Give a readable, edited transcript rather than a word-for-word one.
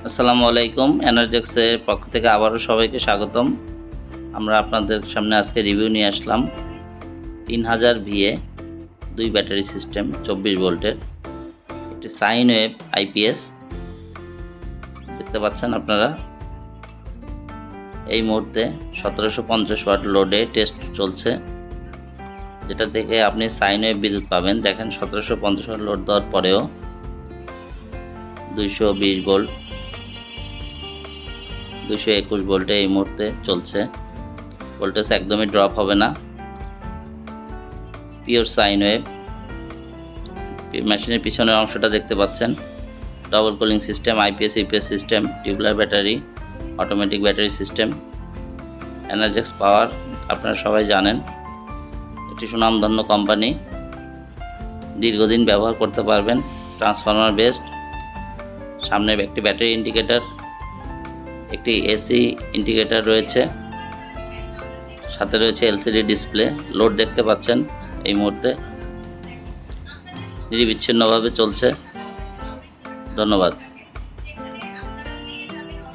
আসসালামু আলাইকুম। এনার্জেক্সের পক্ষ থেকে আবারও সবাইকে স্বাগতম। আমরা আপনাদের সামনে আজকে রিভিউ নিয়ে আসলাম 3000 VA 2 ব্যাটারি সিস্টেম 24 ভোল্টের একটি সাইন ওয়েভ আইপিএস দেখতে পাচ্ছেন আপনারা। এই মুহূর্তে 1750 ওয়াট লোডে টেস্ট চলছে, যেটা থেকে আপনি সাইন ওয়েভ বিদ্যুৎ পাবেন। দেখেন 1750 ওয়াট লোড দেওয়ার পরেও 220 ভোল্ট 221 ভোল্টে এই মুহূর্তে চলছে। ভোল্টেজ একদমই ড্রপ হবে না, পিওর সাইন ওয়েভ। মেশিনের পিছনের অংশটা দেখতে পাচ্ছেন, double cooling system, IPS EPS system, tubular battery, automatic battery system. Energex power আপনারা সবাই জানেন, একটি সুনামধন্য কোম্পানি, দীর্ঘদিন ব্যবহার করতে পারবেন। ট্রান্সফরমার বেসড, সামনে একটি ব্যাটারি ইন্ডিকেটর, একটি এসি ইন্ডিকেটর রয়েছে, সাথে রয়েছে এলসিডি ডিসপ্লে। লোড দেখতে পাচ্ছেন এই মুহূর্তে নিরবিচ্ছিন্নভাবে চলছে। ধন্যবাদ।